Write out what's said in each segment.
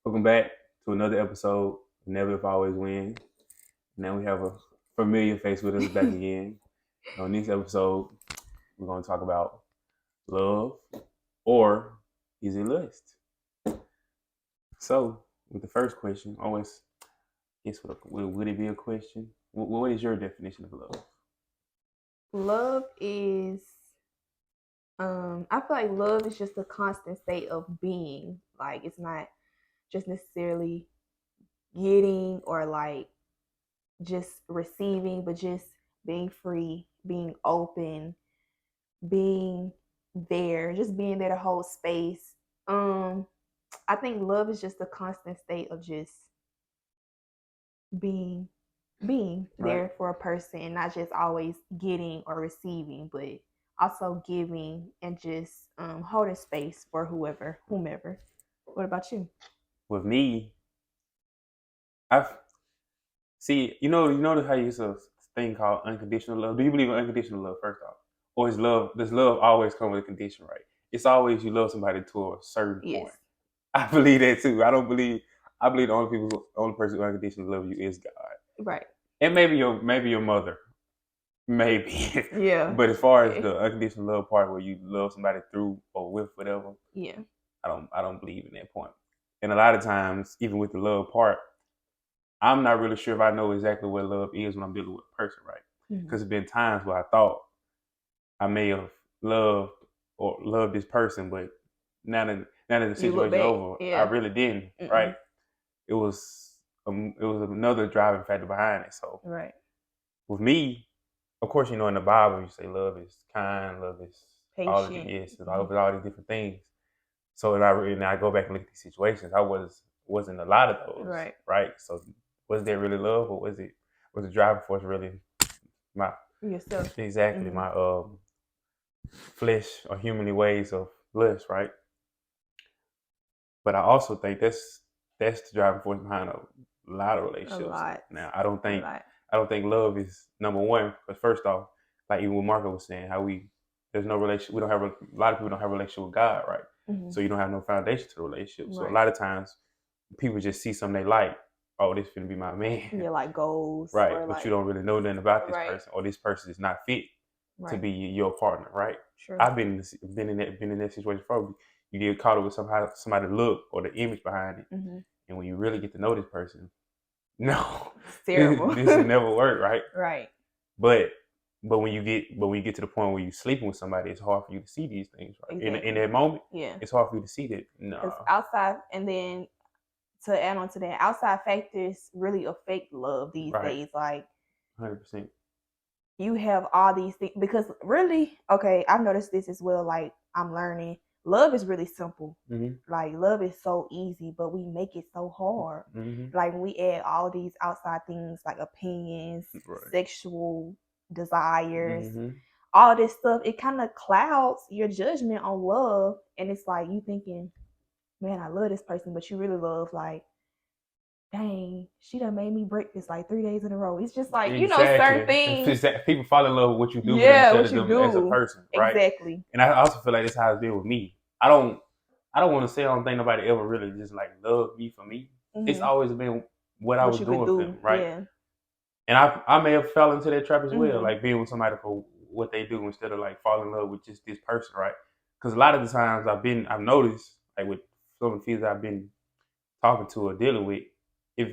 Welcome back to another episode. Never if always win. Now we have a familiar face with us back again. On this episode, we're going to talk about love or is it lust? So, with the first question, always guess what would it be a question? What is your definition of love? Love is I feel like love is just a constant state of being. Like it's not just necessarily getting or like just receiving, but just being free, being open, being there, just being there to hold space. Um I think love is just a constant state of just being being Right. there for a person and not just always getting or receiving, but also giving and just holding space for whomever. What about you? With me, I've see, you know how you use a thing called unconditional love. Do you believe in unconditional love first off? Or is love does love always come with a condition, right? It's always you love somebody to a certain Yes. point. I believe that too. I believe the only person who unconditionally loves you is God. Right. And maybe your mother. Maybe. Yeah. But as far as the unconditional love part where you love somebody through or with whatever, Yeah. I don't believe in that point. And a lot of times, even with the love part, I'm not really sure if I know exactly what love is when I'm dealing with a person, right? Because there's been times where I thought I may have loved or loved this person, but now that the You look situation back. over, I Yeah. really didn't, right? Mm-mm. It was it was another driving factor behind it. So Right. with me, of course, you know in the Bible you say love is kind, love is all of Patient. yes, love is all these different things. So and I go back and look at these situations, I wasn't a lot of those, Right. right? So was there really love, or was the driving force really my Yourself. exactly my flesh or humanly ways of lust, right? But I also think that's the driving force behind a lot of A relationships. lot. Now A lot. I don't think love is number one. Because first off, like even what Marco was saying, how there's no relation. We don't have a lot of people don't have a relationship with God, right? Mm-hmm. So you don't have no foundation to the relationship. So a Right. lot of times people just see something they like. Oh, this gonna be my man, Yeah, like goals. right? Or But like you don't really know nothing about this right. person, or this person is not fit to Right. be your partner, right? True. I've been in that situation before. You get caught up with somebody look or the image behind it, and when you really get to know this person, no, It's terrible. this will never work, right? Right. But when you get to the point where you're sleeping with somebody, it's hard for you to see these things, right? Exactly. In that moment, Yeah. it's hard for you to see that. Because No, outside, and then to add on to that, outside factors really affect love these right, days. Like 100%. you have all these things because really, okay, I've noticed this as well. Like I'm learning, love is really simple. Like love is so easy, but we make it so hard. Like when we add all these outside things like opinions, Right. sexual desires, all this stuff, it kind of clouds your judgment on love, and it's like you thinking, man, I love this person, but you really love like, dang, she done made me breakfast like 3 days in a row. It's just like, certain things. People fall in love with what you do Yeah, instead what of you them as a do. person, right? Exactly. And I also feel like that's how it's been with me. I don't want to say I don't think nobody ever really just like loved me for me. It's always been what I was you could doing for them, right? Yeah. And I may have fell into that trap as well, like being with somebody for what they do instead of like falling in love with just this person, right? Because a lot of the times I've noticed like with some of the kids I've been talking to or dealing with, if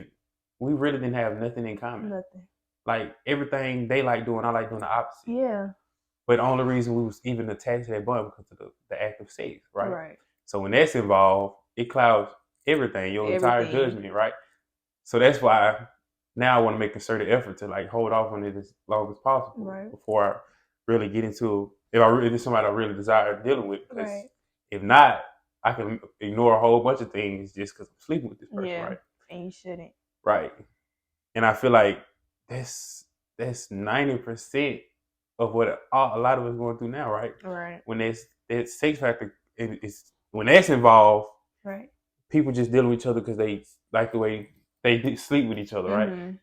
we really didn't have nothing in common. Nothing. Like everything they like doing, I like doing the opposite. Yeah. But the only reason we was even attached to that bond because of the act of sex, right? Right. So when that's involved, it clouds everything, your entire judgment, right? So that's why now I want to make a concerted effort to like hold off on it as long as possible before I really get into if it's somebody I really desire dealing with. Because if not, I can ignore a whole bunch of things just because I'm sleeping with this person, right? And you shouldn't. Right. And I feel like that's 90% of what a lot of us going through now, right? Right. When there's that sex factor is when that's involved, right? People just dealing with each other because they like the way they sleep with each other, right?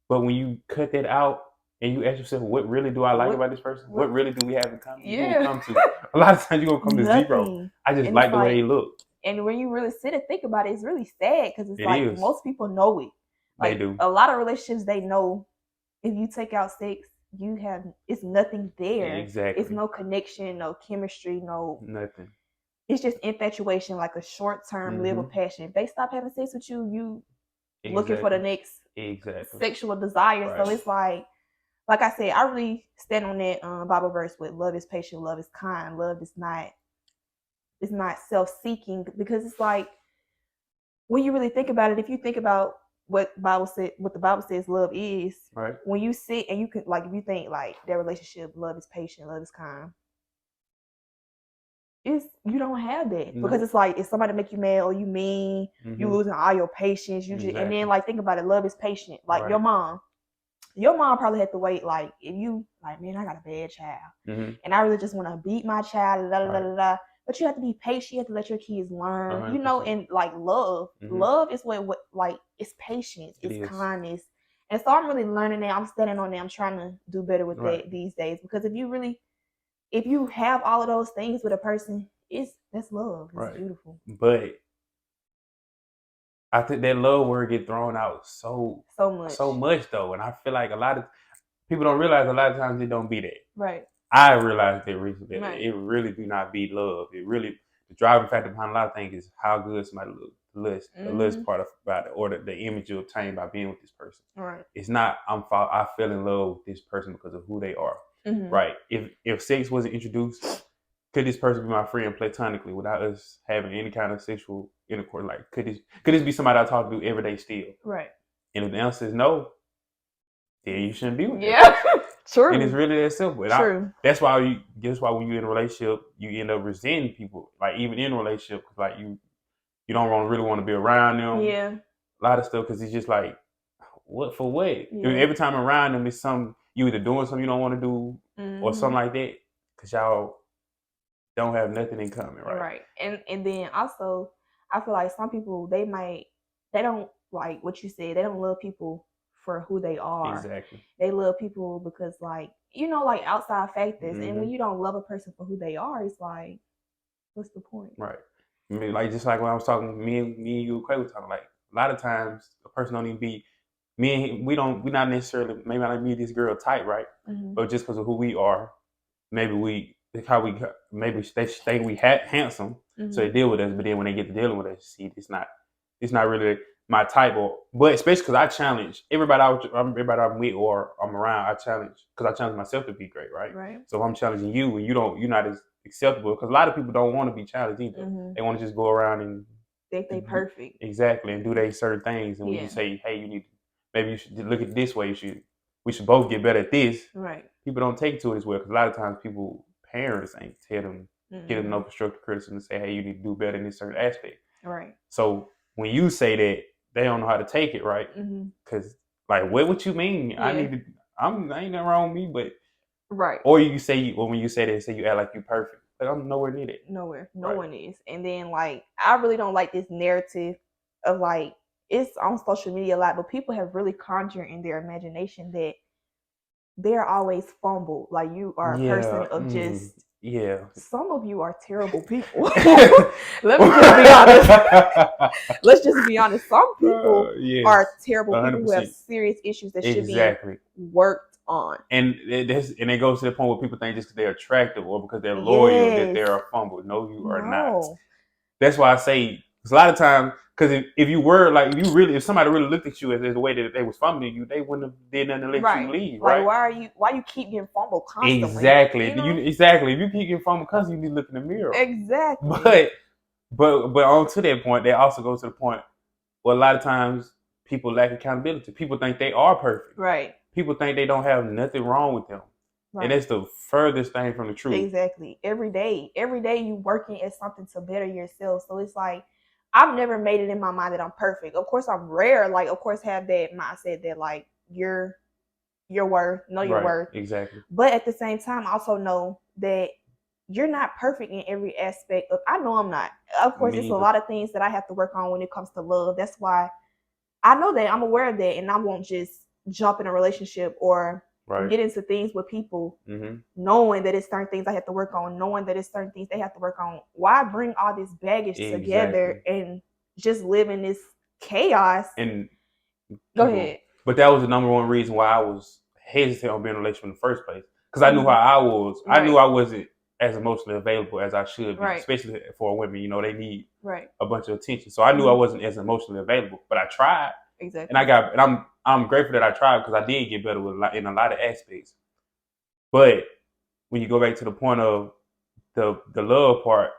But when you cut that out and you ask yourself, what really do I like about this person? What really do we have in common? Yeah. You're gonna come to a lot of times you're gonna come to zero. I just like the way they look. And when you really sit and think about it, it's really sad because it's It like is. most people know it. They Like do. a lot of relationships, they know if you take out sex, it's nothing there. Exactly. It's no connection, no chemistry, no nothing. It's just infatuation, like a short-term live of passion. If they stop having sex with you looking for the next sexual desire. Right. So it's like I said, I really stand on that Bible verse with love is patient, love is kind, love is not self-seeking, because it's like when you really think about it, if you think about what the Bible says love is, right? When you sit and you can, like, if you think like their relationship, love is patient, love is kind, you don't have that. No. Because it's like if somebody make you mad or you mean, you losing all your patience, you just and then like think about it, love is patient. Like right. Your mom probably had to wait, like, if you like, man, I got a bad child and I really just want to beat my child, but you have to be patient. You have to let your kids learn, 100%. You know, and like love is what like it's patience, it's kindness. And so I'm really learning that. I'm studying on that. I'm trying to do better with that these days, because if you have all of those things with a person, that's love. It's beautiful. But I think that love word get thrown out so much though, and I feel like a lot of people don't realize a lot of times it don't be that. Right. I realized that recently. Right. It really do not be love. It really, the driving factor behind a lot of things is how good somebody looks. The lust part about it, or the image you obtain by being with this person. Right. It's not I fell in love with this person because of who they are. Mm-hmm. Right. If sex wasn't introduced, could this person be my friend platonically without us having any kind of sexual intercourse? Like, could this be somebody I talk to every day still? Right. And if the answer is no, then you shouldn't be with them. Yeah. True. And it's really that simple. And true. That's why when you're in a relationship, you end up resenting people. Like even in a relationship, like you don't really want to be around them. Yeah. A lot of stuff, because it's just like, what for what? Yeah. Every time around them, it's something you either doing something you don't want to do or something like that, because y'all don't have nothing in common, right? Right. And then also, I feel like some people they don't like what you said. They don't love people for who they are. Exactly. They love people because, like, like outside factors. And when you don't love a person for who they are, it's like, what's the point? Right. I mean, like, just like when I was talking, me and you, Quay, were talking, like, a lot of times a person don't even be, we're not necessarily, maybe I don't meet this girl tight, right? Mm-hmm. But just because of who we are, maybe they think we handsome, so they deal with us. But then when they get to dealing with us, see, it's not really my type. But especially because I challenge everybody I'm with or I'm around. I challenge myself to be great, right? Right. So if I'm challenging you, and you're not as acceptable, because a lot of people don't want to be challenged either. Mm-hmm. They want to just go around and think they perfect. Exactly, and do they certain things. And when you say, hey, maybe you should look at it this way. We should both get better at this. Right. People don't take to it as well, because a lot of times parents ain't tell them, give them no constructive criticism and say, hey, you need to do better in this certain aspect. Right. So when you say that, they don't know how to take it, right? Because like, what you mean? Yeah. I ain't nothing wrong with me, but right. Or you say, when you say that, say you act like you perfect. Like, I'm nowhere near it. Nowhere. No one is. And then, like, I really don't like this narrative of, like, it's on social media a lot, but people have really conjured in their imagination that they're always fumbled. Like, you are a person of just. Yeah. Some of you are terrible people. Let me just be honest. Let's just be honest. Some people are terrible 100%. People who have serious issues that should be worked on. And it goes to the point where people think just because they're attractive or because they're loyal that they're a fumble. No, you are not. That's why I say, because a lot of times, because if you were like, if somebody really looked at you as the way that they was fumbling you, they wouldn't have did nothing to let you leave, right? Like, why you keep getting fumbled constantly? Exactly. Exactly. If you keep getting fumbled constantly, you need to look in the mirror. Exactly. But on to that point, they also go to the point where a lot of times people lack accountability. People think they are perfect. Right. People think they don't have nothing wrong with them. Right. And that's the furthest thing from the truth. Exactly. Every day you working at something to better yourself. So it's like, I've never made it in my mind that I'm perfect. Of course, I'm rare. Like, of course, have that mindset that, like, your worth, know your worth. Exactly. But at the same time, I also know that you're not perfect in every aspect of. I know I'm not. Of course, there's a lot of things that I have to work on when it comes to love. That's why I know that, I'm aware of that, and I won't just jump in a relationship or Right. get into things with people, knowing that it's certain things I have to work on, knowing that it's certain things they have to work on. Why bring all this baggage together and just live in this chaos? And go ahead. But that was the number one reason why I was hesitant on being in a relationship in the first place. Because I knew how I was. I knew I wasn't as emotionally available as I should be, especially for women. You know, they need a bunch of attention. So I knew I wasn't as emotionally available, but I tried. Exactly. And I'm grateful that I tried because I did get better in a lot of aspects. But when you go back to the point of the love part,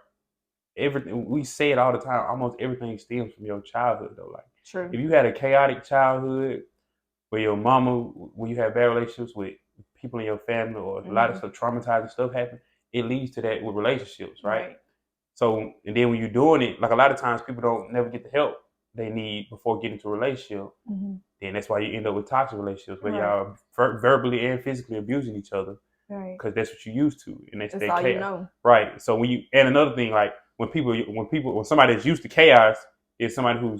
everything we say it all the time. Almost everything stems from your childhood, though. Like, true. If you had a chaotic childhood, where your mama, when you have bad relationships with people in your family, or a lot of stuff, traumatizing stuff happen, it leads to that with relationships, right? So, and then when you're doing it, like a lot of times people don't never get the help they need before getting into a relationship. Then that's why you end up with toxic relationships where y'all verbally and physically abusing each other. Because that's what you're used to, and that's all chaos. You know. Right. So and another thing, like when somebody that's used to chaos is somebody who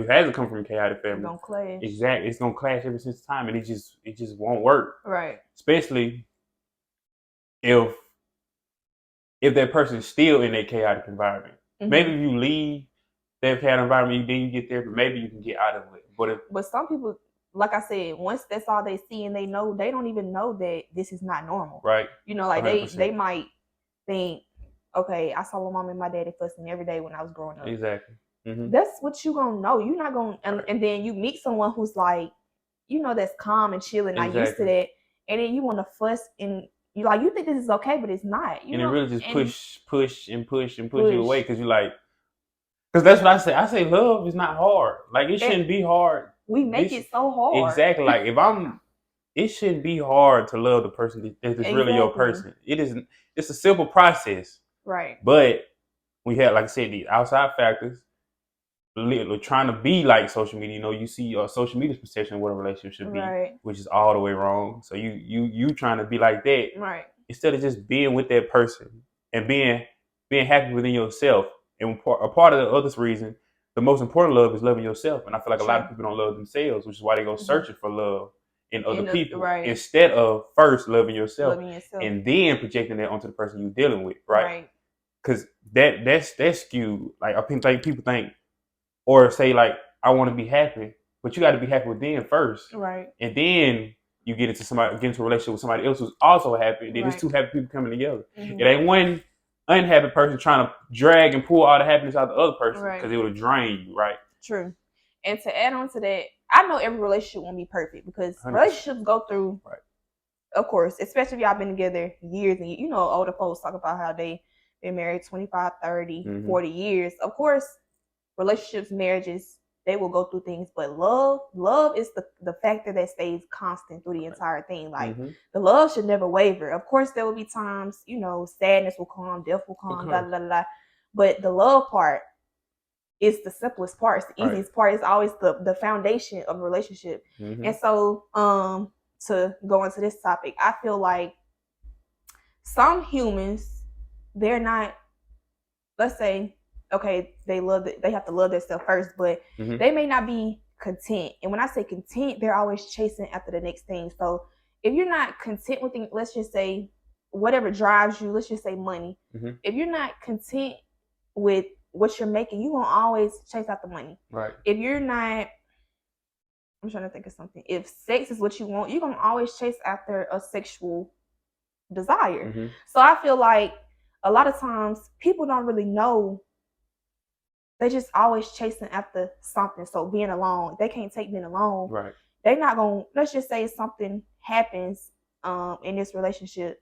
hasn't come from a chaotic family. It's gonna clash. Exactly. It's gonna clash ever since time, and it just won't work. Right. Especially if that person is still in that chaotic environment. Maybe if you leave that chaotic environment, then you get there, but maybe you can get out of it. But some people, like I said, once that's all they see and they know, they don't even know that this is not normal. Right. You know, like 100%. they might think, okay, I saw my mom and my daddy fussing every day when I was growing up. Exactly. That's what you gonna know. You're not gonna, and then you meet someone who's like, you know, that's calm and chill and not used to that, and then you want to fuss and you think this is okay, but it's not. It really just push you away because you're like, because that's what I say. I say love is not hard. Like it shouldn't be hard. We make it so hard. Exactly. Like it shouldn't be hard to love the person that's really your person. It isn't. It's a simple process. Right. But we have, like I said, these outside factors. Trying to be like social media, you see social media's perception of what a relationship should be, which is all the way wrong. So you trying to be like that, right? Instead of just being with that person and being happy within yourself. And a part of the other reason, the most important love is loving yourself. And I feel like a lot of people don't love themselves, which is why they go searching for love in other people instead of first loving yourself and then projecting that onto the person you're dealing with, right? Because that's skewed. Like I think people think. Or say like, I want to be happy, but you got to be happy with them first, right? And then you get into a relationship with somebody else who's also happy. And then there's two happy people coming together. It ain't one unhappy person trying to drag and pull all the happiness out of the other person because it would drain you, right? True. And to add on to that, I know every relationship won't be perfect because 100%. Relationships go through, of course, especially if y'all been together years and older folks talk about how they been married 25, 30, 40 years. Of course. Relationships, marriages, they will go through things, but love is the factor that stays constant through the entire thing. Like the love should never waver. Of course, there will be times, sadness will come, death will come, blah, blah, blah. But the love part is the simplest part. It's the easiest part. It's always the foundation of a relationship. And so, to go into this topic, I feel like some humans, they're not, let's say, okay, they have to love themselves first, but they may not be content. And when I say content, they're always chasing after the next thing. So if you're not content with things, let's just say whatever drives you, let's just say money. If you're not content with what you're making, you're gonna always chase after money. Right. If you're not, I'm trying to think of something. If sex is what you want, you're gonna always chase after a sexual desire. So I feel like a lot of times people don't really know. They just always chasing after something. So being alone, they can't take being alone. Right. They're not gonna. Let's just say something happens in this relationship.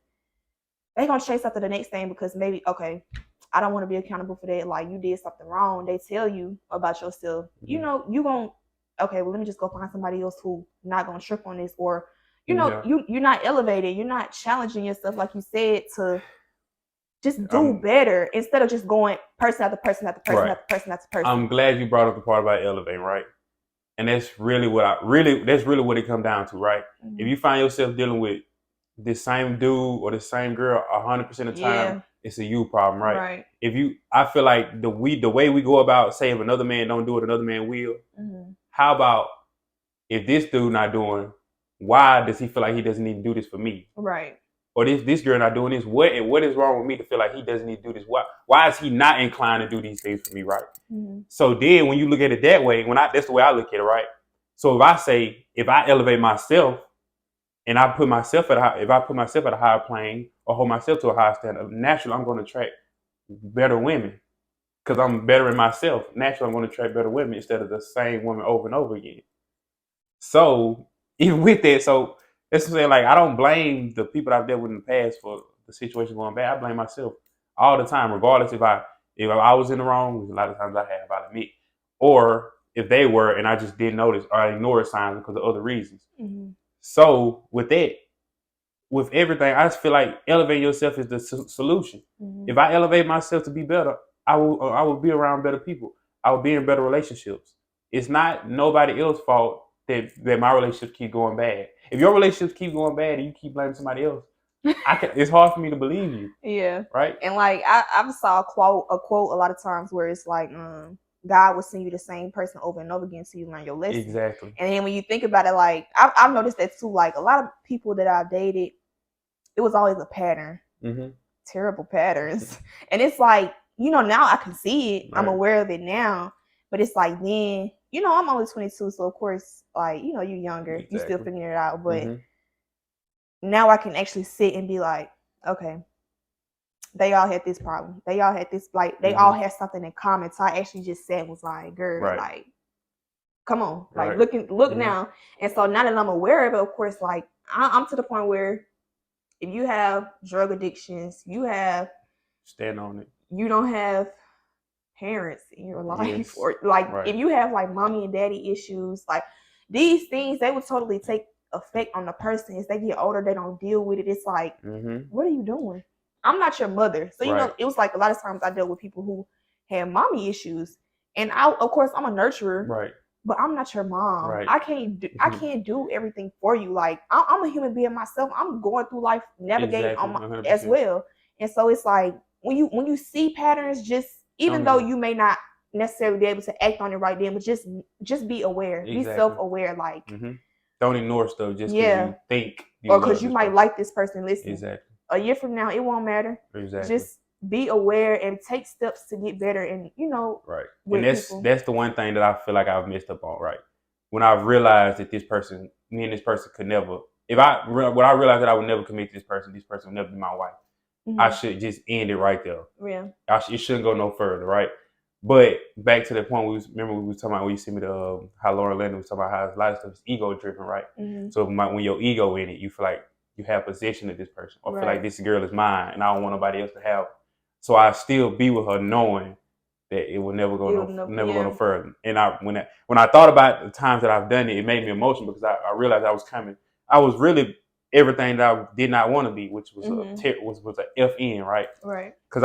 They're gonna chase after the next thing because maybe, okay, I don't want to be accountable for that. Like you did something wrong. They tell you about yourself. You gonna, okay, well let me just go find somebody else who not gonna trip on this, or you're not elevated. You're not challenging yourself like you said to. Just do better instead of just going person after person after person after person after person. I'm glad you brought up the part about elevating, right? And that's really what it comes down to, right? If you find yourself dealing with this same dude or the same girl 100% of the time, it's a you problem, right? I feel like the way we go about saying if another man don't do it, another man will. How about if this dude not doing why does he feel like he doesn't need to do this for me? Right. Or this girl not doing this? What is wrong with me to feel like he doesn't need to do this? Why is he not inclined to do these things for me, right? Mm-hmm. So then when you look at it that way, that's the way I look at it, right? So if I elevate myself and if I put myself at a higher plane or hold myself to a higher standard, naturally I'm going to attract better women because I'm better in myself. Naturally, I'm going to attract better women instead of the same woman over and over again. So even with that, so that's what I'm saying. Like, I don't blame the people I've dealt with in the past for the situation going bad. I blame myself all the time, regardless if I was in the wrong, which a lot of times I'll admit, or if they were and I just didn't notice or I ignored signs because of other reasons. Mm-hmm. So with everything, I just feel like elevating yourself is the solution. Mm-hmm. If I elevate myself to be better, I will be around better people. I will be in better relationships. It's not nobody else's fault that my relationships keep going bad. If your relationships keep going bad and you keep blaming somebody else, it's hard for me to believe you. Yeah. Right. And like I've saw a quote a lot of times where it's like, God will send you the same person over and over again so you learn your lesson. Exactly. And then when you think about it, like I've noticed that too. Like a lot of people that I've dated, it was always a pattern. Mm-hmm. Terrible patterns. And it's like, now I can see it. Right. I'm aware of it now. But it's like then, I'm only 22, so of course, like, you're younger. Exactly. You still figuring it out. But now I can actually sit and be like, okay, they all had this problem. They all had this, like, they all had something in common. So I actually just said, was like, girl, right. Like, come on. Like, right. look now. And so now that I'm aware of it, of course, like, I'm to the point where if you have drug addictions, stand on it. You don't have parents in your life, or like if you have like mommy and daddy issues, like these things, they would totally take effect on the person. As they get older, they don't deal with it. It's like, what are you doing? I'm not your mother. So, it was like a lot of times I dealt with people who had mommy issues, and of course, I'm a nurturer. Right. But I'm not your mom. Right. I can't do everything for you. Like I'm a human being myself. I'm going through life navigating as well. And so it's like when you see patterns, just even though you may not necessarily be able to act on it right then, but just be aware, be self-aware. Like don't ignore stuff just because you think or because you might like this person. Listen, exactly. A year from now, it won't matter. Exactly. Just be aware and take steps to get better, and right. And that's the one thing that I feel like I've messed up on. Right. When I've realized that me and this person could never. When I realized that I would never commit to this person would never be my wife. I should just end it right there. Yeah. It shouldn't go no further, right? But back to the point we was talking about when you sent me the how Lauren Landon was talking about how a lot of stuff is ego driven, right? So when your ego in it, you feel like you have possession of this person, or feel like this girl is mine, and I don't want nobody else to have. So I still be with her knowing that it will never go no further. And when I thought about the times that I've done it, it made me emotional because I realized I was coming. I was really everything that I did not want to be, which was was a FN, right? Right. Because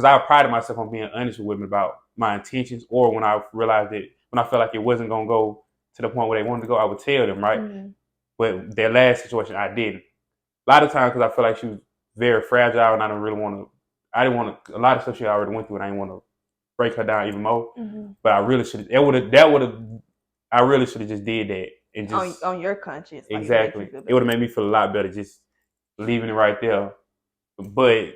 I prided myself on being honest with women about my intentions, or when I realized that when I felt like it wasn't gonna go to the point where they wanted to go, I would tell them, right? But their last situation, I didn't. A lot of times because I feel like she was very fragile, and I didn't want to. A lot of stuff she already went through, and I didn't want to break her down even more. But I really should have. I really should have just did that and just on your conscience. Like exactly, it would have made me feel a lot better just leaving it right there. But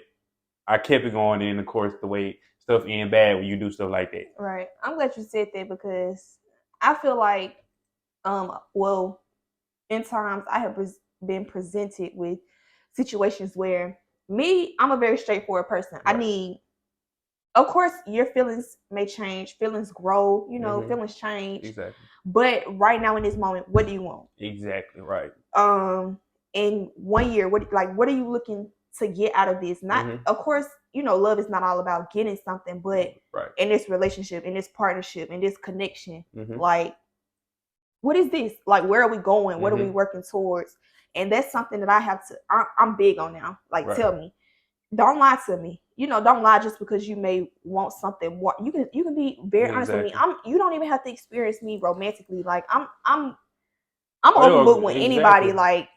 I kept it going, and of course, the way stuff end bad when you do stuff like that. Right. I'm glad you said that because I feel like, well, in times I have been presented with situations where I'm a very straightforward person. Right. Of course, your feelings may change, feelings grow, feelings change. Exactly. But right now in this moment, what do you want? Exactly, right. In 1 year, what are you looking to get out of this? Not, of course, love is not all about getting something, but in this relationship, in this partnership, in this connection, like, what is this? Like, where are we going? What are we working towards? And that's something that I'm big on now. Like, tell me. Don't lie to me. Don't lie just because you may want something more. You can be very honest with me. You don't even have to experience me romantically. Like I'm open book with anybody. Like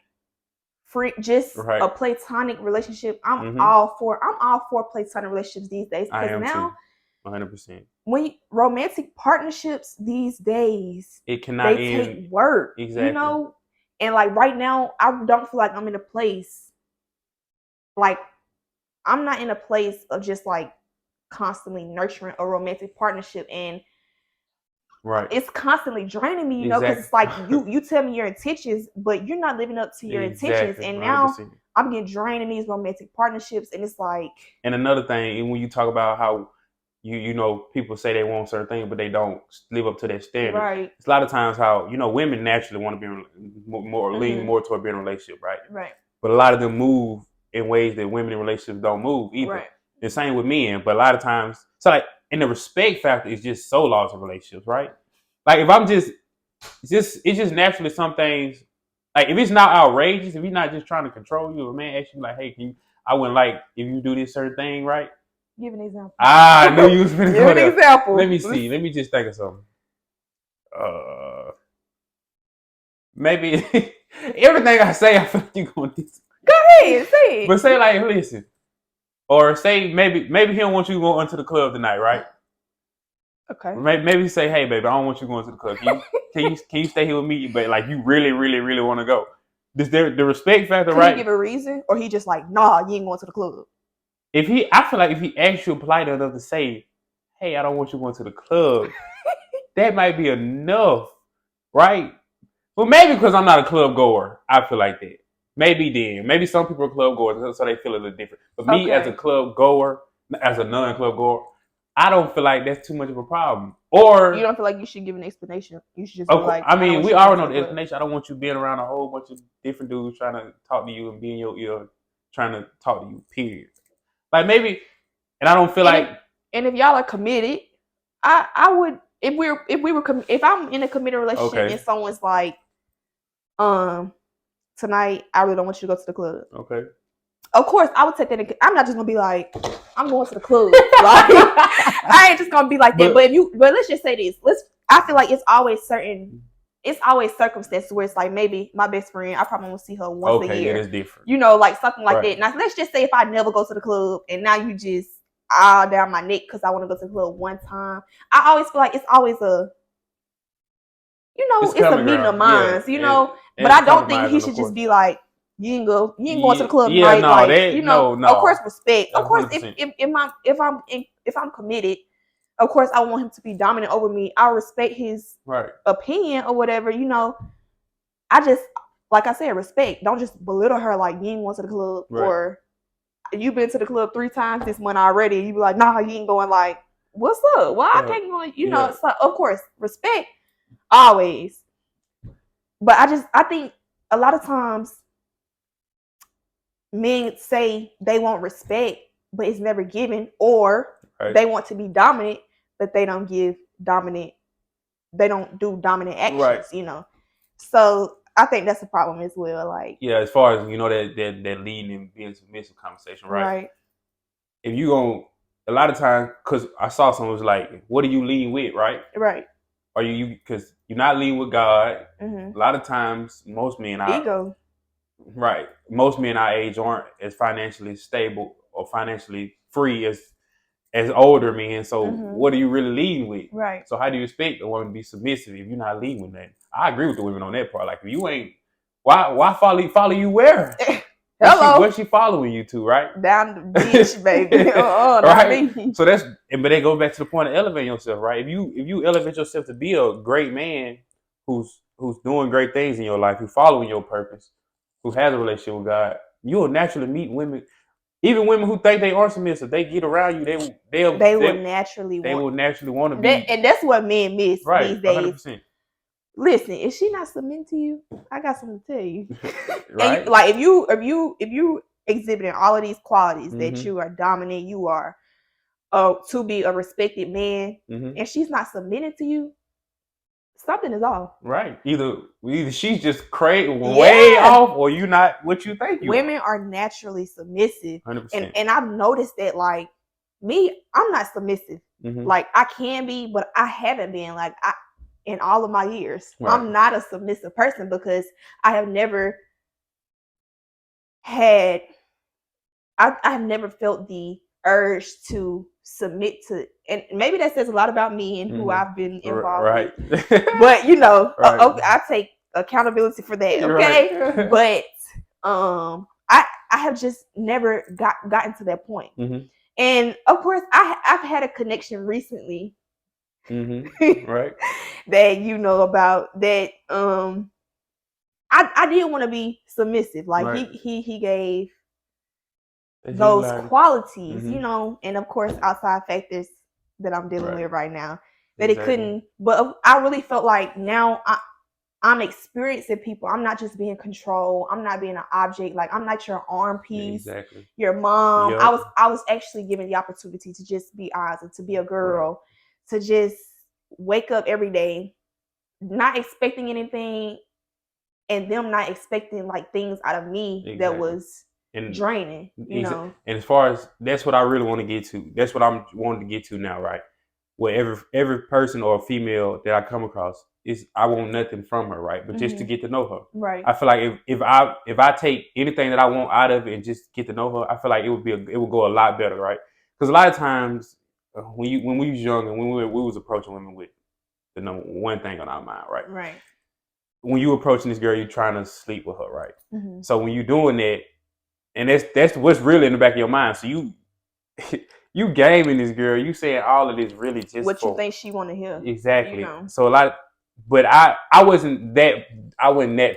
free, just a platonic relationship. I'm all for platonic relationships these days because now 100%. When romantic partnerships these days, it cannot take work. Exactly. And like right now, I don't feel like I'm in a place, like I'm not in a place of just like constantly nurturing a romantic partnership, and Right. it's constantly draining me, because it's like you tell me your intentions, but you're not living up to your intentions, and 100%. now I'm getting drained in these romantic partnerships, and it's like. And another thing, when you talk about how you know people say they want certain things, but they don't live up to their standard. Right. It's a lot of times how women naturally want to be more lean more toward being in a relationship, right? Right. But a lot of them move in ways that women in relationships don't move either. Right. The same with men, but a lot of times, so like, and the respect factor is just so lost in relationships, right? Like if I'm it's just naturally some things. Like if it's not outrageous, if he's not just trying to control you, a man asks you like, "Hey, I wouldn't like if you do this certain thing, right?" Give an example. I knew you was going to go there. Give an example. Let me see. Let me just think of something. Maybe everything I say, I feel like you're going to do. Go ahead, say it. But say like, listen, or say maybe he don't want you to go into the club tonight, right? Okay. Maybe say, hey, baby, I don't want you going to the club. Can you stay here with me? But like, you really, really, really want to go. Is there the respect factor, right? Can he give a reason, or he just like, nah, you ain't going to the club? I feel like if he asks you polite enough to say, hey, I don't want you going to the club, that might be enough, right? Well, maybe because I'm not a club goer, I feel like that. Maybe some people are club goers, so they feel a little different. But me as a club goer, as a non-club goer, I don't feel like that's too much of a problem. Or you don't feel like you should give an explanation. You should just be like, I mean, we already know the explanation. I don't want you being around a whole bunch of different dudes trying to talk to you and be in your ear trying to talk to you, period. Like maybe, and I don't feel and if y'all are committed, I would, if I'm in a committed relationship and someone's like, tonight I really don't want you to go to the club. Okay. Of course, I would take that. I'm not just gonna be like, I'm going to the club. Like, I ain't just gonna be like that. But let's just say this. I feel like it's always circumstances where it's like maybe my best friend, I probably won't see her once a year. Okay, it's different. Like something like that. Now let's just say if I never go to the club and now you just all down my neck because I want to go to the club one time. I always feel like it's always it's a meeting of minds, but I don't think he should just be like, you ain't going to the club tonight. No. Of course, respect. Of course, if I'm committed, of course I want him to be dominant over me. I respect his opinion or whatever. I just, like I said, respect. Don't just belittle her like you ain't going to the club or you've been to the club 3 times this month already. You be like, nah, you ain't going. Like, what's up? Well, I can't go. So of course, respect always. But I think a lot of times men say they want respect, but it's never given, or they want to be dominant, but they don't do dominant actions, So I think that's a problem as well. Like, as far as that leading and being submissive conversation, right? If you a lot of times, because I saw someone was like, what do you lean with, right? Right. Are you because you're not leaning with God? Mm-hmm. A lot of times, most men ego. Right. Most men our age aren't as financially stable or financially free as older men. So what are you really leading with? Right. So how do you expect a woman to be submissive if you're not leading with that? I agree with the women on that part. Like if you ain't, why follow you where? Hello. Where's she following you to, right? Down the beach, baby. Right. So but that goes back to the point of elevating yourself, right? If you elevate yourself to be a great man who's doing great things in your life, who's following your purpose, who has a relationship with God, you will naturally meet women, even women who think they aren't submissive. They get around you, they will naturally want to be, and that's what men miss these days. 100%. Listen, if she not submitting to you, I got something to tell you. Right? And like if you exhibiting all of these qualities that you are dominant, you are to be a respected man, and she's not submitting to you, something is off. Right. Either she's just way off, or you not what you think you Women are naturally submissive. 100%. And I've noticed that, like, me, I'm not submissive. Like, I can be, but I haven't been. Like, in all of my years, I'm not a submissive person because I have never had, I've never felt the urge to submit to, and maybe that says a lot about me and who I've been involved with. But I take accountability for that, You're okay? right. But I have just never gotten to that point. Mm-hmm. And of course, I've had a connection recently, Right. that you know about that. I didn't want to be submissive. Like Right. he gave That's those usually qualities, Mhm. you know, and of course outside factors that I'm dealing Right. with right now that it Exactly. couldn't. But I really felt like now I'm experiencing people. I'm not just being controlled. I'm not being an object. Like I'm not your arm piece, Exactly. your mom. Yep. I was actually given the opportunity to just be honest and to be a girl, to just wake up every day, not expecting anything, and them not expecting like things out of me that Exactly. was And draining. You know. and as far as that's what I really want to get to. That's what I'm wanting to get to now, right? Where every person or female that I come across is I want nothing from her, right? But just to get to know her. Right. I feel like if I take anything that I want out of it and just get to know her, I feel like it would go a lot better, right? Because a lot of times when we was young and when we was approaching women with the number one thing on our mind, right? Right. When you approaching this girl, you're trying to sleep with her, right? Mm-hmm. So when you're doing that, and that's what's really in the back of your mind. So you gaming this girl, you saying all of this really just what you think she want to hear. Exactly. You know. So but I wasn't that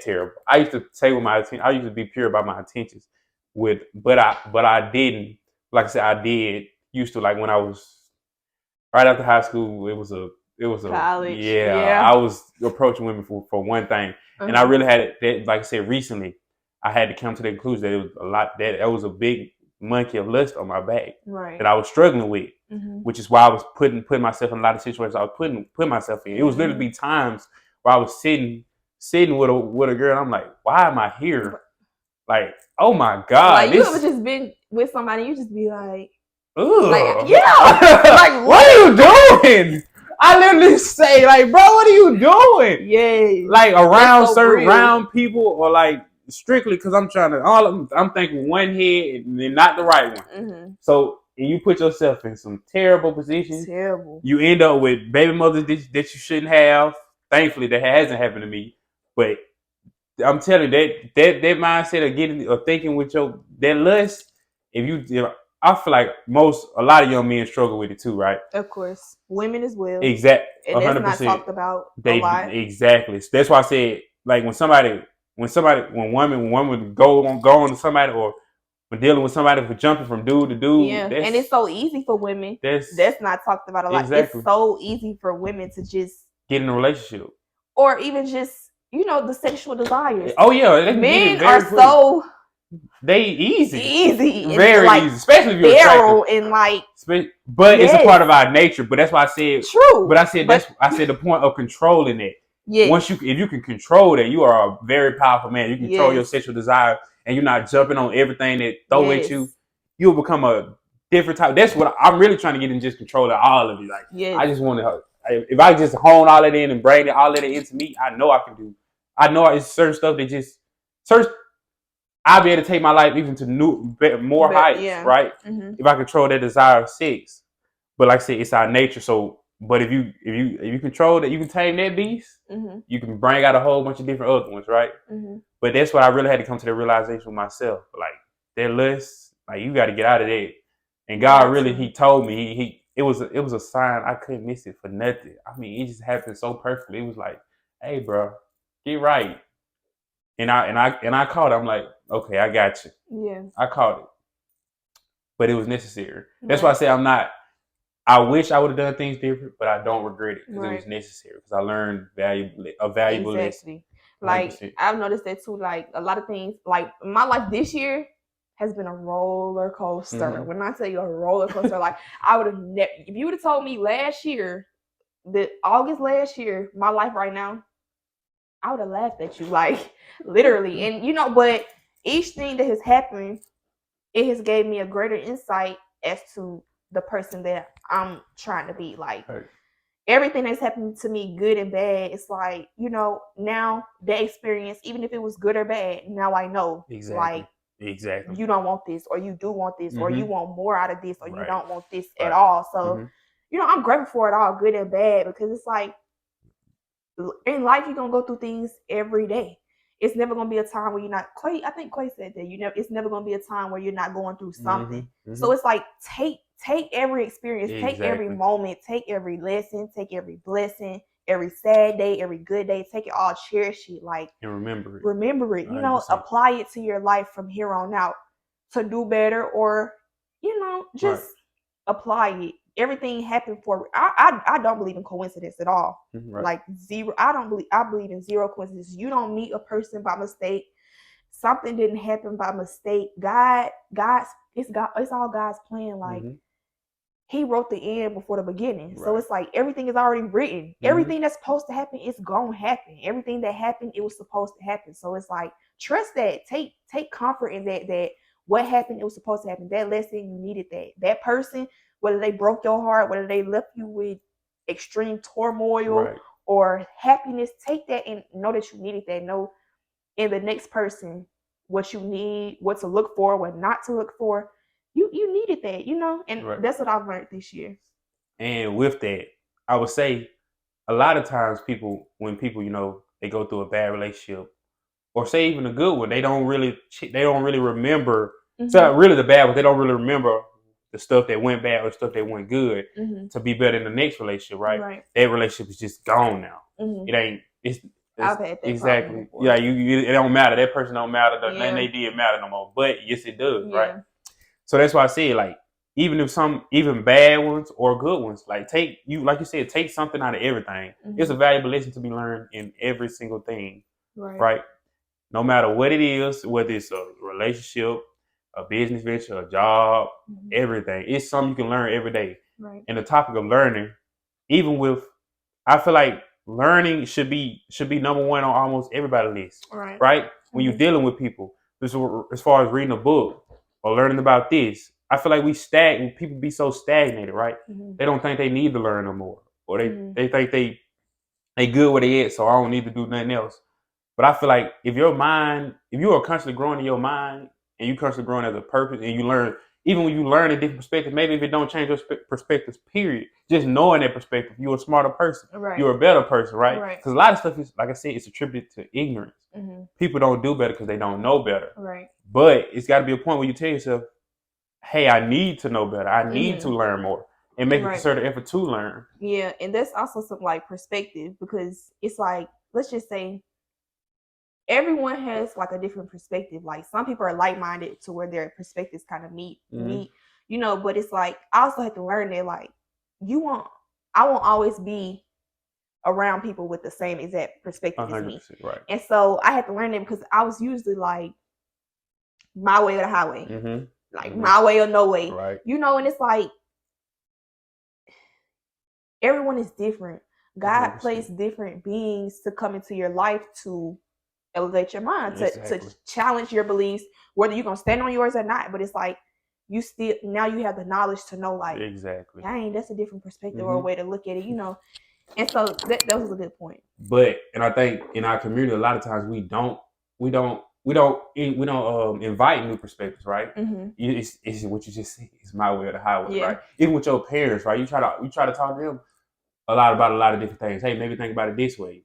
terrible. I used to say with I used to be pure about my intentions but I didn't, like I said, I did used to, like when I was right after high school, it was a college. Yeah. I was approaching women for one thing. And I really had that, like I said, recently I had to come to the conclusion that it was a lot that was a big monkey of lust on my back that I was struggling with, which is why I was putting myself in a lot of situations I was putting myself in. It was literally times where I was sitting with a girl and I'm like, why am I here? Like, oh my God. Like you ever just been with somebody, you just be like, ugh. Like, yeah. Like, what are you doing? I literally say, like, bro, what are you doing? Yeah. Like around people, or like strictly because I'm trying to. I'm thinking one head and then not the right one. So and you put yourself in some terrible positions. Terrible. You end up with baby mothers that you shouldn't have. Thankfully, that hasn't happened to me. But I'm telling you that mindset of thinking with that lust. I feel like a lot of young men struggle with it too, right? Of course, women as well. Exactly, and it's not talked about a lot. Exactly. So that's why I said, like when women go on to somebody, or when dealing with somebody for jumping from dude to dude. Yeah, and it's so easy for women. That's not talked about a lot. Exactly. It's so easy for women to just get in a relationship, or even just the sexual desires. Oh yeah, men are so. They easy, very like, easy, especially if you're attractive. And like, but it's a part of our nature. But that's why I said true. But I said I said the point of controlling it. Yeah. If you can control that, you are a very powerful man. You control your sexual desire, and you're not jumping on everything that throw at you. You'll become a different type. That's what I'm really trying to get in, just control of all of it. Like, I just want to. If I just hone all that in and bring all of it into me, I know I can do. I know it's certain stuff that just I'll be able to take my life even to more heights, right? If I control that desire of sex. But like I said, it's our nature. So, but if you control that, you can tame that beast. You can bring out a whole bunch of different other ones, right? But that's what I really had to come to the realization with myself. Like that list, like you got to get out of that. And God really, He told me, it was a sign. I couldn't miss it for nothing. I mean, it just happened so perfectly. It was like, hey, bro, get right. And I caught it. I'm like, okay, I got you. Yeah. I caught it. But it was necessary. That's why I say I wish I would have done things different, but I don't regret it because it was necessary. Because I learned a valuable lesson. Like 100%. I've noticed that too. Like a lot of things, like my life this year has been a roller coaster. When I tell you a roller coaster, like I would have if you would have told me last year, August last year, my life right now, I would have laughed at you, like literally. And but each thing that has happened, it has gave me a greater insight as to the person that I'm trying to be. Like everything that's happened to me, good and bad, it's like, now the experience, even if it was good or bad, now I know. Like you don't want this, or you do want this, or you want more out of this, or you don't want this at all. So, I'm grateful for it all, good and bad, because it's like in life you're gonna go through things every day. It's never gonna be a time where you're not. Clay, I think Clay said that it's never gonna be a time where you're not going through something. So it's like take every experience, take every moment, take every lesson, take every blessing, every sad day, every good day, take it all, cherish it, like, and remember it. You know, 100%. Apply it to your life from here on out to do better, or you know, just apply it. Everything happened for. I don't believe in coincidence at all. Like zero. I believe in zero coincidence. You don't meet a person by mistake. Something didn't happen by mistake. It's all God's plan. Like, He wrote the end before the beginning. So it's like everything is already written. Everything that's supposed to happen is gonna happen. Everything that happened, it was supposed to happen. So it's like, trust that. Take comfort in that what happened, it was supposed to happen. That lesson, you needed that. That person, whether they broke your heart, whether they left you with extreme turmoil or happiness, take that and know that you needed that. Know in the next person what you need, what to look for, what not to look for. You needed that, you know, and that's what I've learned this year. And with that, I would say a lot of times when people, you know, they go through a bad relationship, or say even a good one, they don't really remember. So really the bad one, they don't really remember the stuff that went bad or stuff that went good to be better in the next relationship, right? That relationship is just gone now. It ain't. I've had that exactly. Yeah, it don't matter. That person don't matter. Nothing they did matter no more. But yes, it does, right? So that's why I say, like, even bad ones or good ones, like take something out of everything. It's a valuable lesson to be learned in every single thing, right? No matter what it is, whether it's a relationship, a business venture, a job, everything. It's something you can learn every day. Right. And the topic of learning, I feel like learning should be number one on almost everybody's list. Right? When you're dealing with people, as far as reading a book or learning about this, I feel like people be so stagnated, right? They don't think they need to learn no more. Or they think they good where they at, so I don't need to do nothing else. But I feel like if you are constantly growing in your mind and you constantly growing as a person, and you learn, even when you learn a different perspective, maybe if it don't change your perspectives, period, just knowing that perspective, you're a smarter person. You're a better person, right? Because a lot of stuff is, like I said, it's attributed to ignorance. People don't do better because they don't know better. But it's got to be a point where you tell yourself, hey, I need to know better. I need to learn more. And make a concerted effort to learn. Yeah, and that's also some like perspective, because it's like, let's just say everyone has like a different perspective. Like some people are like-minded to where their perspectives kind of meet, you know, but it's like, I also had to learn that, like, I won't always be around people with the same exact perspective as me. Right. And so I had to learn that, because I was usually like my way or the highway. Like my way or no way. Right. You know, and it's like everyone is different. God placed different beings to come into your life to elevate your mind, to challenge your beliefs, whether you're gonna stand on yours or not. But it's like you have the knowledge to know, like, dang, that's a different perspective or a way to look at it, you know. And so that was a good point. And I think in our community, a lot of times we don't invite new perspectives, right? It's what you just said. It's my way or the highway, right? Even with your parents, right? You try to talk to them about a lot of different things. Hey, maybe think about it this way.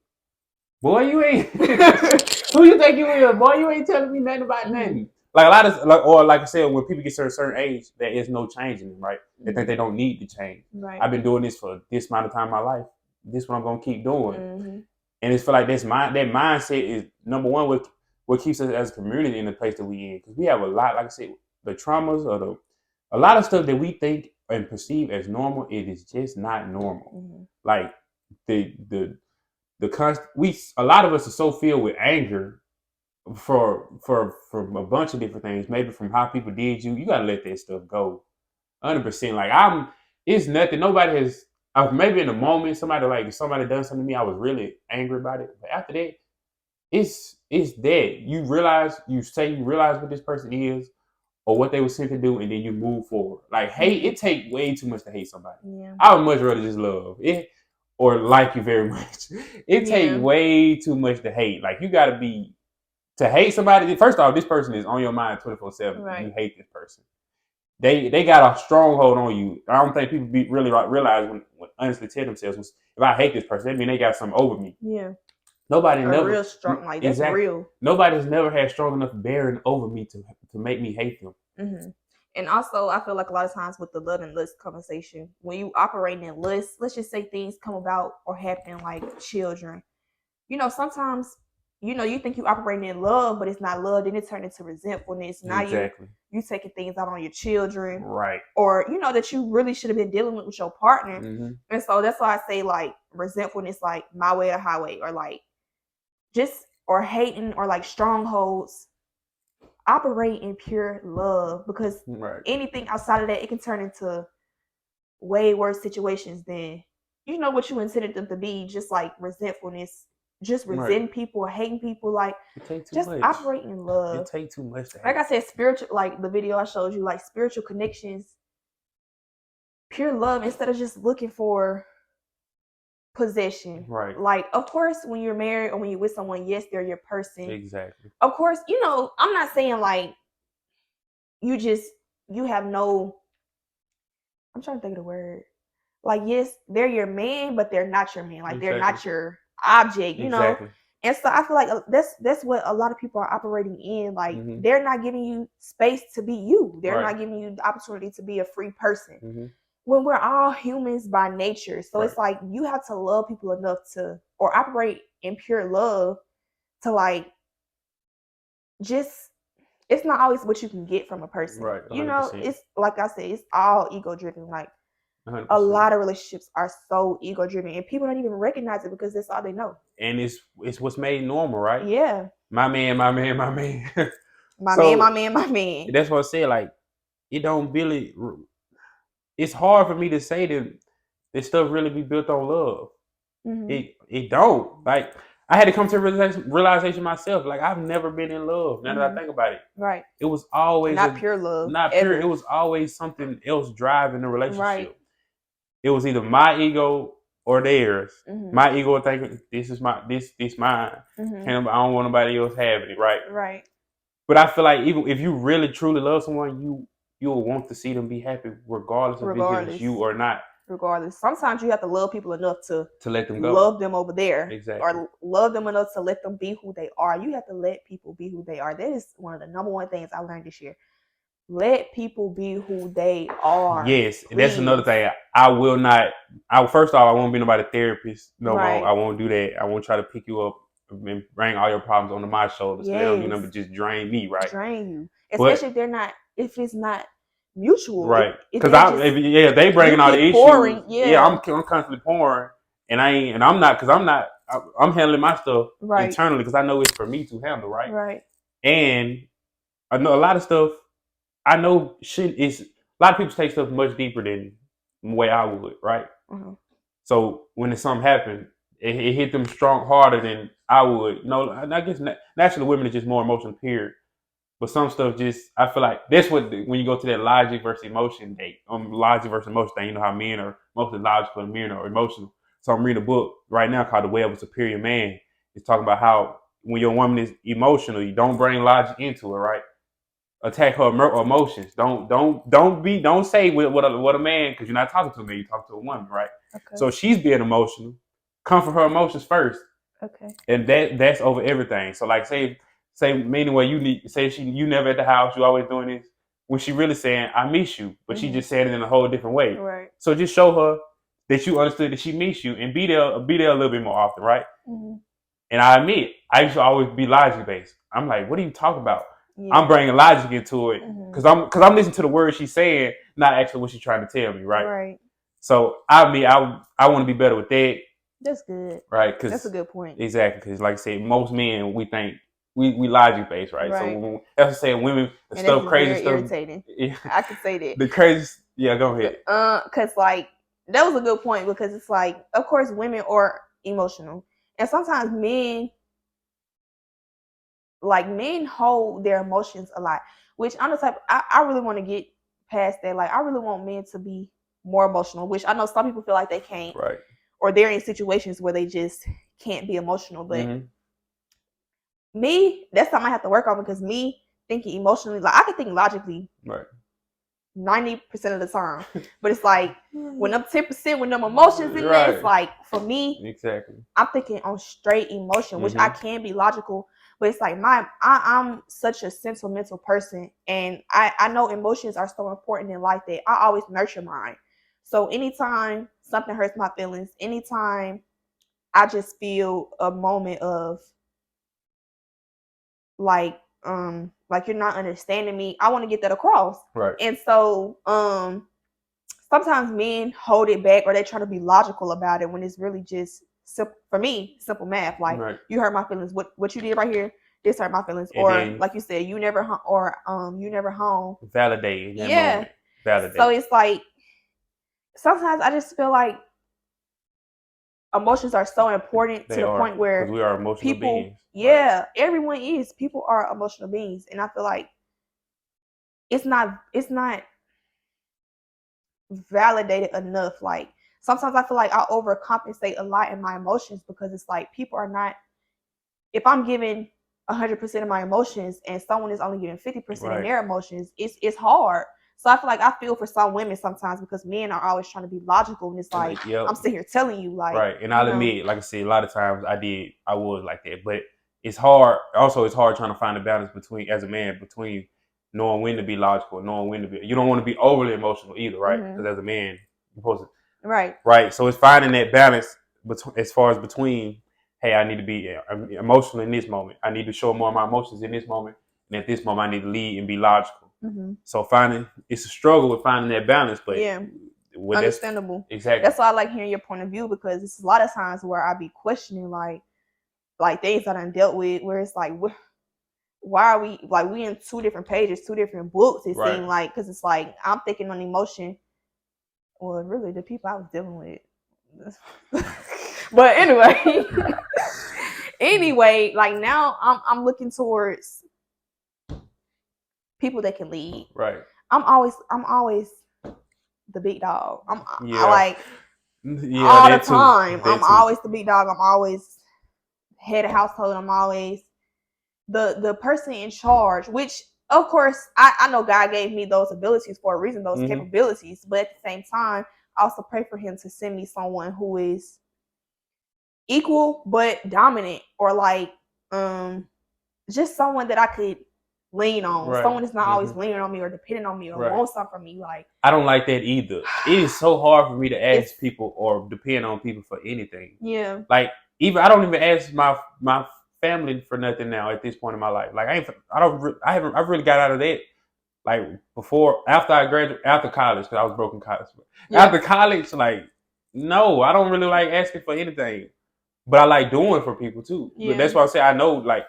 Boy, you ain't. Who you think you is? Boy, you ain't telling me nothing about nothing. Like a lot of, like I said, when people get to a certain age, there is no change in them, right? They think they don't need to change. Right. I've been doing this for this amount of time in my life. This is what I'm gonna keep doing. And it's feel like that mindset is number one. What keeps us as a community in the place that we in, because we have a lot, like I said, the traumas or a lot of stuff that we think and perceive as normal. It is just not normal. Like a lot of us are so filled with anger for a bunch of different things. Maybe from how people did you. You gotta let that stuff go. 100%. Like it's nothing. Nobody has. Maybe in the moment somebody done something to me, I was really angry about it. But after that, it's that you realize what this person is or what they were sent to do, and then you move forward. Like hate, it take way too much to hate somebody. I would much rather just love it or like you very much. It take way too much to hate. Like you gotta to hate somebody. First off, this person is on your mind 24/7. You hate this person. they got a stronghold on you. I don't think people really like realize when honestly tell themselves, if I hate this person, that mean they got something over me. Yeah. Nobody A never real strong, like that's exactly. real. Nobody's never had strong enough bearing over me to make me hate them. Mm-hmm. And also, I feel like a lot of times with the love and lust conversation, when you operating in lust, let's just say things come about or happen like children. You know, sometimes, you know, you think you operating in love, but it's not love. Then it turned into resentfulness. Now Exactly. you taking things out on your children, Right. or you know that you really should have been dealing with your partner. Mm-hmm. And so that's why I say like resentfulness, like my way or highway, or like just or hating or like strongholds. Operate in pure love, because Right. anything outside of that, it can turn into way worse situations than you know what you intended them to be. Just like resentfulness, just resenting Right. people or hating people. Like It take too just much. operate in love. It take too much to hate. Like I said, spiritual, like the video I showed you, like spiritual connections, pure love, instead of just looking for possession. Right. Like, of course, when you're married or when you're with someone, yes, they're your person. Exactly. Of course, you know, I'm not saying like you have no, I'm trying to think of the word. Like, yes, they're your man, but they're not your man. Like, they're not your object, you know? And so I feel like that's what a lot of people are operating in. Like, they're not giving you space to be you. They're not giving you the opportunity to be a free person. When we're all humans by nature. So it's like you have to love people enough to, or operate in pure love to like just, it's not always what you can get from a person. Right. 100%. You know, it's like I said, it's all ego driven. Like 100%. a lot of relationships are so ego driven, and people don't even recognize it because that's all they know. And it's what's made normal, right? Yeah. My man, my man, my man. my man. That's what I said. Like, it don't really. It's hard for me to say that this stuff really be built on love. It don't. Like, I had to come to a realization myself. Like, I've never been in love. Now that I think about it, right? It was always not pure love. Not pure. Ever. It was always something else driving the relationship. Right. It was either my ego or theirs. My ego thinking this is my this mine. I don't want nobody else having it. Right. Right. But I feel like even if you really truly love someone, you'll want to see them be happy regardless of if it's you or not. Regardless, sometimes you have to love people enough to let them go, love them over there, exactly, or love them enough to let them be who they are. You have to let people be who they are. That is one of the number one things I learned this year. Let people be who they are. Yes, and that's another thing. I will not. First off, I won't be nobody's therapist no more. I won't do that. I won't try to pick you up and bring all your problems onto my shoulders. Yes. They don't do nothing but just drain me, right? Drain you, especially if it's not mutual, right? Because they bringing all the issues. Pouring, I'm constantly pouring, and I'm handling my stuff internally because I know it's for me to handle, right? Right. And I know a lot of stuff. I know shit is a lot of people take stuff much deeper than the way I would, right? So when something happened, it hit them harder than I would. No, I guess naturally women are just more emotional, period. But some stuff just, I feel like that's what, when you go to that logic versus emotion date, logic versus emotion thing, you know how men are mostly logical and men are emotional. So I'm reading a book right now called The Way of a Superior Man. It's talking about how when your woman is emotional, you don't bring logic into it, right? Attack her emotions. Don't say what a man, because you're not talking to a man, you're talking to a woman, right? Okay. So she's being emotional. Comfort her emotions first. Okay. And that's over everything. So like say meaning where you never at the house, you always doing this. When she really saying I miss you, but she just said it in a whole different way. Right. So just show her that you understood that she miss you, and be there a little bit more often, right? And I admit, I used to always be logic based. I'm like, what are you talking about? Yeah. I'm bringing logic into it because I'm listening to the words she's saying, not actually what she's trying to tell me, right? Right. So I want to be better with that. That's good, right? Because that's a good point. Exactly, because like I said, most men we think we logic based, right? So that's saying women the stuff crazy stuff. Irritating. Yeah. I could say that the crazy. Yeah, go ahead. Because like that was a good point, because it's like, of course, women are emotional, and sometimes men hold their emotions a lot, which I'm the type, I really want to get past that. Like, I really want men to be more emotional, which I know some people feel like they can't, right? Or they're in situations where they just can't be emotional. But me, that's something I have to work on, because me thinking emotionally, like I can think logically, right? 90% of the time. But it's like when I'm 10%, when them emotions in there, it's like for me, exactly. I'm thinking on straight emotion, which I can be logical, but it's like I'm such a sentimental person, and I know emotions are so important in life that I always nurture mine. So anytime something hurts my feelings, anytime I just feel a moment of like you're not understanding me, I want to get that across. Right. And so sometimes men hold it back or they try to be logical about it when it's really just for me simple math. Like you hurt my feelings. What you did right here, this hurt my feelings. And or then, like you said, you never home. Validate that moment. Validate. So it's like sometimes I just feel like emotions are so important to the point where we are emotional beings. Yeah, right. Everyone is. People are emotional beings, and I feel like it's not validated enough. Like sometimes I feel like I overcompensate a lot in my emotions because it's like people are not. If I'm giving 100% of my emotions and someone is only giving 50% in their emotions, it's hard. So I feel like I feel for some women sometimes because men are always trying to be logical, and it's like I'm sitting here telling you, like, right. And I'll admit, like I said, a lot of times I was like that, but it's hard. Also, it's hard trying to find a balance between, as a man, between knowing when to be logical, knowing when to be. You don't want to be overly emotional either, right? Because as a man, you're supposed to. Right. So it's finding that balance as far as between, hey, I need to be emotional in this moment. I need to show more of my emotions in this moment, and at this moment, I need to lead and be logical. So it's a struggle with finding that balance, but understandable. Exactly. That's why I like hearing your point of view, because it's a lot of times where I be questioning like things that I done dealt with, where it's like, why are we in two different pages, two different books? It seemed like, because it's like I'm thinking on emotion. Well, really, the people I was dealing with. But anyway, like now I'm looking towards people that can lead. Right. I'm always the big dog. I like all the time. I'm always the big dog. I'm always head of household. I'm always the person in charge, which of course I know God gave me those abilities for a reason, those capabilities, but at the same time I also pray for him to send me someone who is equal but dominant, or like just someone that I could lean on. Someone that's not always leaning on me or depending on me or want something from me. Like, I don't like that either. It is so hard for me to ask people or depend on people for anything. Yeah. Like I don't even ask my family for nothing now at this point in my life. Like I really got out of that. Like after I graduated, after college, because I was broke in college. After college, like, no, I don't really like asking for anything, but I like doing for people too. Yeah. But that's why I say I know, like,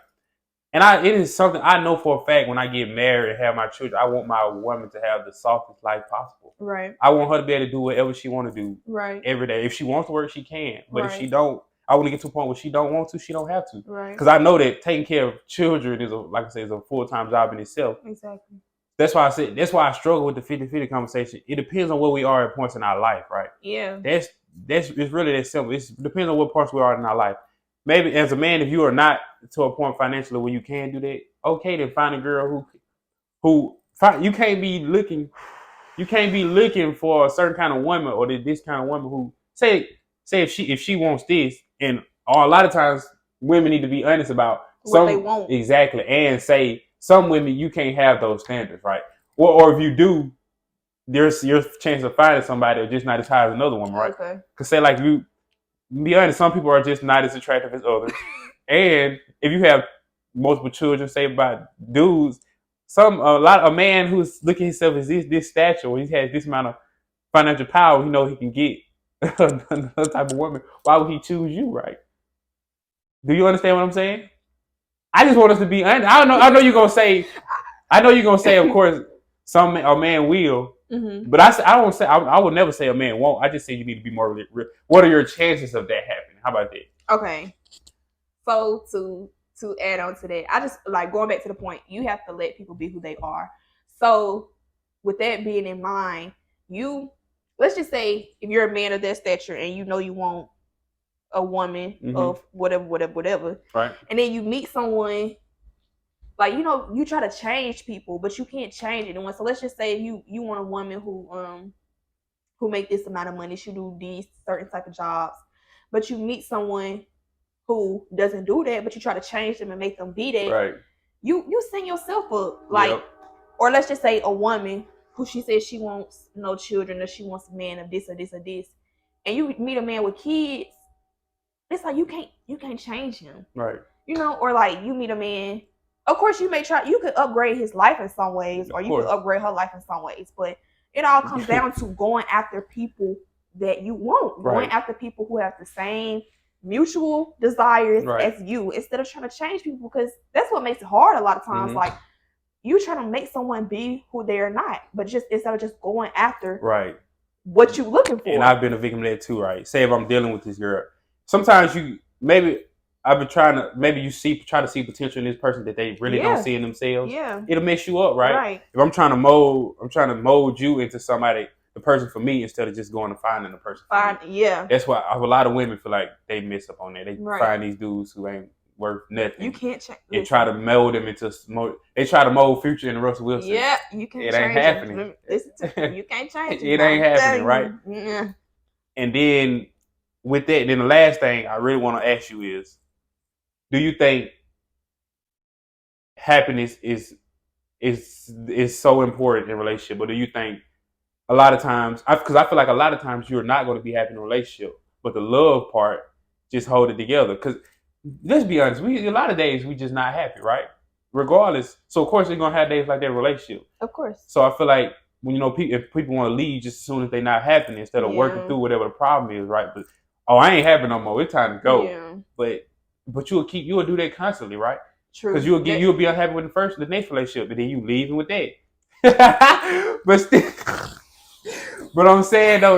and it is something I know for a fact. When I get married and have my children, I want my woman to have the softest life possible. Right. I want her to be able to do whatever she want to do. Right. Every day. If she wants to work, she can. But if she don't, I want to get to a point where she don't want to, she don't have to. Right. Because I know that taking care of children is, like I said, is a full-time job in itself. Exactly. That's why I struggle with the 50-50 conversation. It depends on where we are at points in our life, right? Yeah. It's really that simple. It depends on what parts we are in our life. Maybe as a man, if you are not to a point financially where you can do that, okay, then find a girl you can't be looking for a certain kind of woman or this kind of woman who say if she wants this, and a lot of times women need to be honest about what they want. Exactly, and say some women you can't have those standards, right? Or if you do, there's your chance of finding somebody that's just not as high as another woman, right? Okay. Because say like you be honest, some people are just not as attractive as others. And if you have multiple children, say about dudes, a man who's looking at himself as this stature, or he has this amount of financial power, he know he can get another type of woman. Why would he choose you, right? Do you understand what I'm saying? I just want us to be honest. I know you're gonna say, of course, a man will. Mm-hmm. But I would never say a man won't. I just say you need to be more real. What are your chances of that happening? How about that? Okay. So to add on to that, I just like going back to the point, you have to let people be who they are. So with that being in mind, let's just say if you're a man of that stature and you know you want a woman of whatever, right? And then you meet someone like, you know, you try to change people, but you can't change anyone. So let's just say you want a woman who make this amount of money, she do these certain type of jobs, but you meet someone who doesn't do that, but you try to change them and make them be that. Right. You send yourself up, like, yep. Or let's just say a woman who she says she wants no children, or she wants a man of this or this or this, and you meet a man with kids. It's like you can't change him, right? You know, or like you meet a man. Of course, you could upgrade his life in some ways, or you could upgrade her life in some ways, but it all comes down to going after people that you want, going after people who have the same mutual desires as you, instead of trying to change people, because that's what makes it hard a lot of times. Like, you trying to make someone be who they're not, but just instead of just going after what you're looking for. And I've been a victim of that too, right? Say if I'm dealing with this girl, sometimes I've been trying to, maybe you try to see potential in this person that they really don't see in themselves. Yeah. It'll mess you up, right? If I'm trying to mold you into somebody, the person for me, instead of just going and finding the person for me. Yeah. That's why a lot of women feel like they miss up on that. They find these dudes who ain't worth nothing. You can't change. And try to mold them into they try to mold Future into Russell Wilson. Yeah, you can't. It ain't happening. You can't change it. It ain't happening, right? Yeah. And then with that, then the last thing I really want to ask you is, do you think happiness is so important in a relationship, or do you think a lot of times, because I feel like a lot of times you're not going to be happy in a relationship, but the love part just hold it together? Because let's be honest, a lot of days we just not happy, right? Regardless. So of course you're gonna have days like that in a relationship. Of course. So I feel like when if people want to leave just as soon as they're not happy, instead of working through whatever the problem is, right? But I ain't happy no more. It's time to go. Yeah. But you'll do that constantly, right? True. Because you'll be unhappy with the next relationship, and then you leaving with that. But still. But I'm saying though,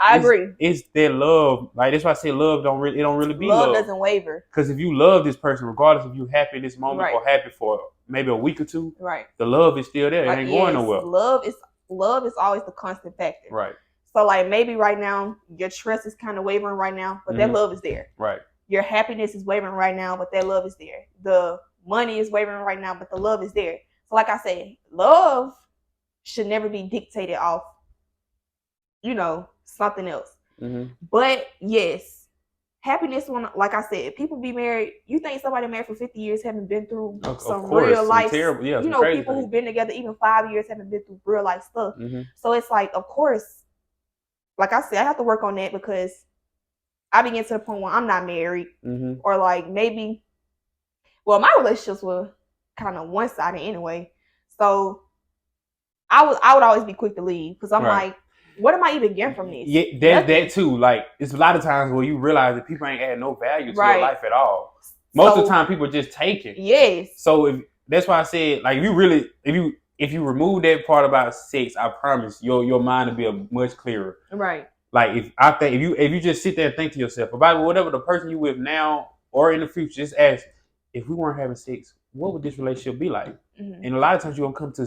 I agree. It's their love. Like, that's why I say love don't really be love. Love doesn't waver. Because if you love this person, regardless if you happy in this moment or happy for maybe a week or two, the love is still there. It ain't going nowhere. Love is always the constant factor. Right. So like maybe right now your trust is kind of wavering right now, but that love is there. Right. Your happiness is wavering right now, but that love is there. The money is wavering right now, but the love is there. So like I said, love should never be dictated off, something else. Mm-hmm. But yes, happiness, like I said, people be married. You think somebody married for 50 years haven't been through some real life, terrible, people who've been together even 5 years haven't been through real life stuff. Mm-hmm. So it's like, of course, like I said, I have to work on that, because I begin to the point where I'm not married, or like maybe, well, my relationships were kind of one-sided anyway. So I would always be quick to leave, because I'm like, what am I even getting from this? Yeah, there's that too. Like, it's a lot of times where you realize that people ain't adding no value to your life at all. Most of the time, people are just taking. Yes. So that's why I said, like, if you remove that part about sex, I promise your mind will be much clearer. Right. Like, if you just sit there and think to yourself about whatever the person you with now or in the future, just ask, if we weren't having sex, what would this relationship be like? Mm-hmm. And a lot of times you're gonna come to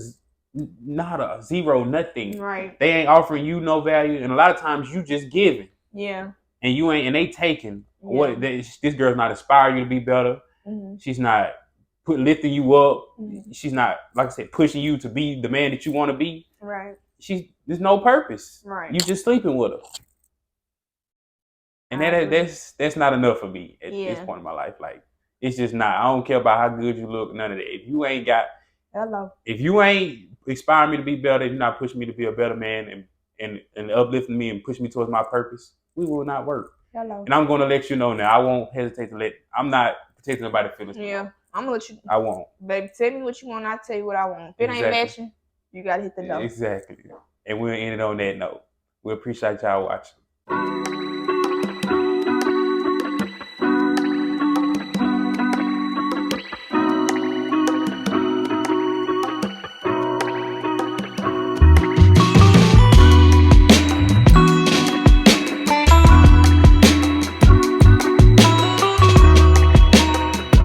nada, zero, nothing. Right. They ain't offering you no value, and a lot of times you just giving. Yeah. And you ain't, and they taking. Yeah. This girl's not inspiring you to be better. Mm-hmm. She's not lifting you up. Mm-hmm. She's not, like I said, pushing you to be the man that you want to be. Right. There's no purpose. Right. You just sleeping with her. And that's not enough for me at this point in my life. Like, it's just not. I don't care about how good you look, none of that. If you ain't got, if you ain't inspiring me to be better, if you're not pushing me to be a better man and uplifting me and pushing me towards my purpose, we will not work. Hello. And I'm going to let you know now. I won't hesitate to I'm not protecting nobody's feelings. Yeah, I'm going to let you. I won't. Baby, tell me what you want, I'll tell you what I want. If it ain't matching, you got to hit the door. Exactly. And we'll end it on that note. We appreciate y'all watching.